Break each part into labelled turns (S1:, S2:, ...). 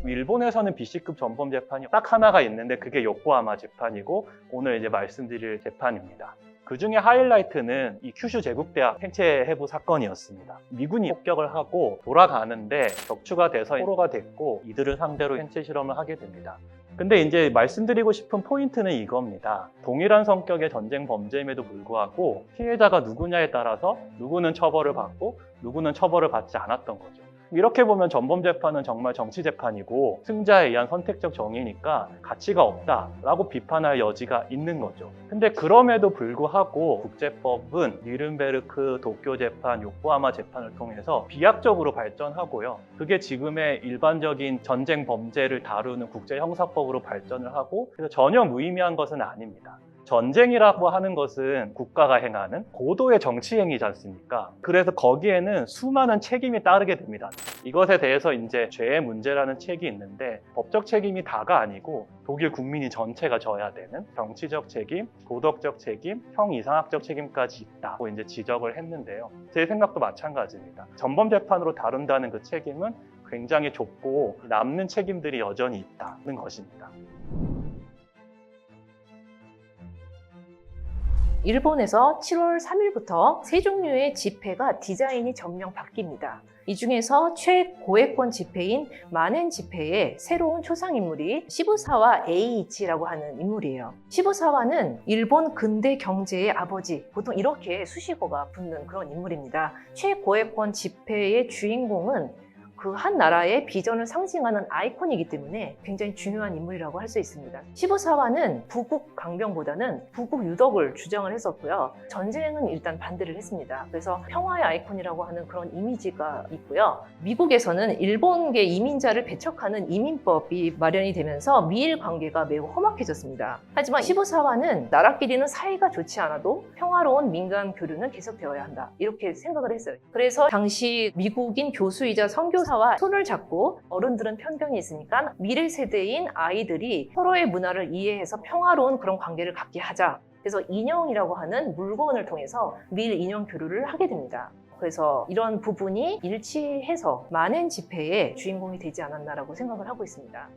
S1: 일본에서는 BC급 전범 재판이 딱 하나가 있는데 그게 요코하마 재판이고 오늘 이제 말씀드릴 재판입니다. 그 중에 하이라이트는 이 큐슈 제국대학 생체 해부 사건이었습니다. 미군이 폭격을 하고 돌아가는데 격추가 돼서 포로가 됐고 이들을 상대로 생체 실험을 하게 됩니다. 근데 이제 말씀드리고 싶은 포인트는 이겁니다. 동일한 성격의 전쟁 범죄임에도 불구하고 피해자가 누구냐에 따라서 누구는 처벌을 받고 누구는 처벌을 받지 않았던 거죠. 이렇게 보면 전범재판은 정말 정치재판이고 승자에 의한 선택적 정의니까 가치가 없다라고 비판할 여지가 있는 거죠. 근데 그럼에도 불구하고 국제법은 뉘른베르크 도쿄재판, 요코하마 재판을 통해서 비약적으로 발전하고요. 그게 지금의 일반적인 전쟁 범죄를 다루는 국제형사법으로 발전을 하고 그래서 전혀 무의미한 것은 아닙니다. 전쟁이라고 하는 것은 국가가 행하는 고도의 정치 행위지 않습니까? 그래서 거기에는 수많은 책임이 따르게 됩니다. 이것에 대해서 이제 죄의 문제라는 책이 있는데 법적 책임이 다가 아니고 독일 국민이 전체가 져야 되는 정치적 책임, 도덕적 책임, 형이상학적 책임까지 있다고 이제 지적을 했는데요. 제 생각도 마찬가지입니다. 전범 재판으로 다룬다는 그 책임은 굉장히 좁고 남는 책임들이 여전히 있다는 것입니다.
S2: 일본에서 7월 3일부터 세 종류의 지폐가 디자인이 전면 바뀝니다. 이 중에서 최고액권 지폐인 만엔 지폐의 새로운 초상인물이 시부사와 에이이치라고 하는 인물이에요. 시부사와는 일본 근대 경제의 아버지, 보통 이렇게 수식어가 붙는 그런 인물입니다. 최고액권 지폐의 주인공은 그 한 나라의 비전을 상징하는 아이콘이기 때문에 굉장히 중요한 인물이라고 할 수 있습니다. 시부사와는 부국 강병보다는 부국 유덕을 주장을 했었고요. 전쟁은 일단 반대를 했습니다. 그래서 평화의 아이콘이라고 하는 그런 이미지가 있고요. 미국에서는 일본계 이민자를 배척하는 이민법이 마련이 되면서 미일 관계가 매우 험악해졌습니다. 하지만 시부사와는 나라끼리는 사이가 좋지 않아도 평화로운 민간 교류는 계속되어야 한다. 이렇게 생각을 했어요. 그래서 당시 미국인 교수이자 선교사와 손을 잡고 어른들은 편견이 있으니까 미래 세대인 아이들이 서로의 문화를 이해해서 평화로운 그런 관계를 갖게 하자. 그래서 인형이라고 하는 물건을 통해서 미일 인형 교류를 하게 됩니다. 그래서 이런 부분이 일치해서 만엔 지폐의 주인공이 되지 않았나라고 생각을 하고 있습니다.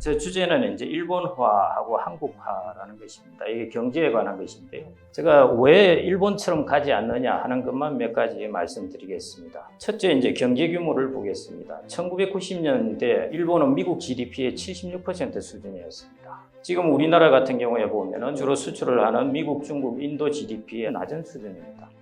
S3: 제 주제는 이제 일본화하고 한국화라는 것입니다. 이게 경제에 관한 것인데요. 제가 왜 일본처럼 가지 않느냐 하는 것만 몇 가지 말씀드리겠습니다. 첫째, 이제 경제 규모를 보겠습니다. 1990년대 일본은 미국 GDP의 76% 수준이었습니다. 지금 우리나라 같은 경우에 보면은 주로 수출을 하는 미국, 중국, 인도 GDP의 낮은 수준입니다.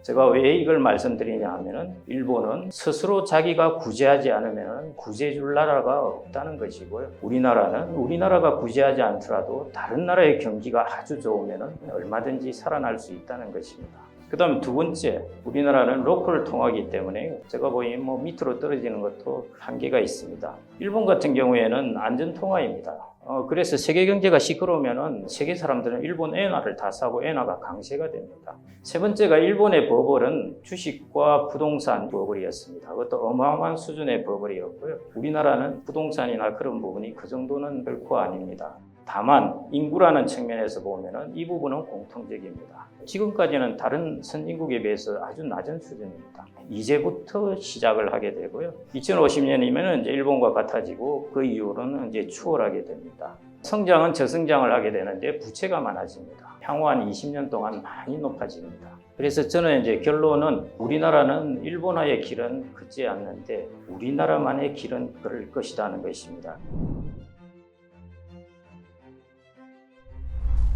S3: 제가 왜 이걸 말씀드리냐 하면은 일본은 스스로 자기가 구제하지 않으면 구제해줄 나라가 없다는 것이고요. 우리나라는 우리나라가 구제하지 않더라도 다른 나라의 경기가 아주 좋으면은 얼마든지 살아날 수 있다는 것입니다. 그 다음 두 번째, 우리나라는 로컬 통화이기 때문에 제가 보기엔 밑으로 떨어지는 것도 한계가 있습니다. 일본 같은 경우에는 안전 통화입니다. 그래서 세계 경제가 시끄러우면은 세계 사람들은 일본 엔화를 다 사고 엔화가 강세가 됩니다. 세 번째가 일본의 버블은 주식과 부동산 버블이었습니다. 그것도 어마어마한 수준의 버블이었고요. 우리나라는 부동산이나 그런 부분이 그 정도는 결코 아닙니다. 다만 인구라는 측면에서 보면은 이 부분은 공통적입니다. 지금까지는 다른 선진국에 비해서 아주 낮은 수준입니다. 이제부터 시작을 하게 되고요. 2050년이면 이제 일본과 같아지고 그 이후로는 이제 추월하게 됩니다. 성장은 저성장을 하게 되는데 부채가 많아집니다. 향후 한 20년 동안 많이 높아집니다. 그래서 저는 이제 결론은 우리나라는 일본화의 길은 걷지 않는데 우리나라만의 길은 걸을 것이라는 것입니다.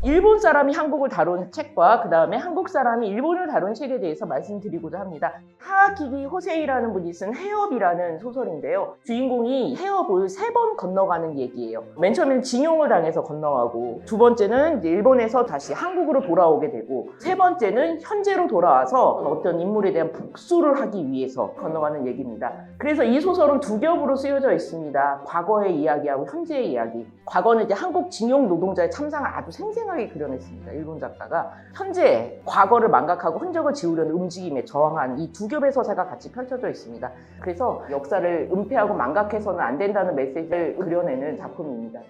S4: 일본 사람이 한국을 다룬 책과 그 다음에 한국 사람이 일본을 다룬 책에 대해서 말씀드리고자 합니다. 하기기 호세이라는 분이 쓴 해협이라는 소설인데요. 주인공이 해협을 3번 건너가는 얘기예요. 맨 처음에는 징용을 당해서 건너가고, 두 번째는 이제 일본에서 다시 한국으로 돌아오게 되고, 세 번째는 현재로 돌아와서 어떤 인물에 대한 복수를 하기 위해서 건너가는 얘기입니다. 그래서 이 소설은 두 겹으로 쓰여져 있습니다. 과거의 이야기하고 현재의 이야기. 과거는 이제 한국 징용 노동자의 참상을 아주 생생하게 그려냈습니다. 일본 작가가. 현재 과거를 망각하고 흔적을 지우려는 움직임에 저항한 이 두 겹의 서사가 같이 펼쳐져 있습니다. 그래서 역사를 은폐하고 망각해서는 안 된다는 메시지를 그려내는 작품입니다.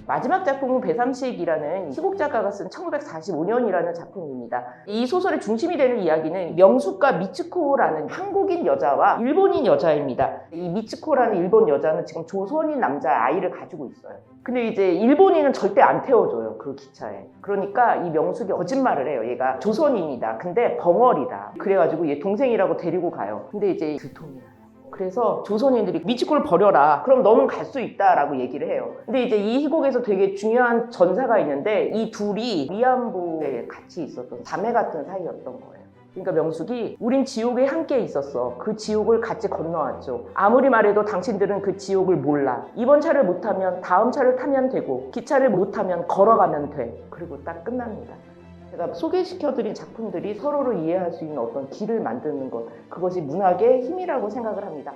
S4: 마지막 작품은 배삼식이라는 희곡 작가가 쓴 1945년이라는 작품입니다. 이 소설의 중심이 되는 이야기는 명숙과 미츠코라는 한국인 여자와 일본인 여자입니다. 이 미츠코라는 일본 여자는 지금 조선인 남자 아이를 가지고 있어요. 근데 이제 일본인은 절대 안 태워줘요, 그 기차에. 그러니까 이 명숙이 거짓말을 해요. 얘가 조선인이다. 근데 벙어리다. 그래가지고 얘 동생이라고 데리고 가요. 근데 이제 들통이에요. 그래서 조선인들이 미치코를 버려라. 그럼 너는 갈 수 있다라고 얘기를 해요. 근데 이제 이 희곡에서 되게 중요한 전사가 있는데 이 둘이 위안부에 같이 있었던 자매 같은 사이였던 거예요. 그러니까 명숙이 우린 지옥에 함께 있었어. 그 지옥을 같이 건너왔죠. 아무리 말해도 당신들은 그 지옥을 몰라. 이번 차를 못 타면 다음 차를 타면 되고 기차를 못 타면 걸어가면 돼. 그리고 딱 끝납니다. 제가 소개시켜드린 작품들이 서로를 이해할 수 있는 어떤 길을 만드는 것, 그것이 문학의 힘이라고 생각을 합니다.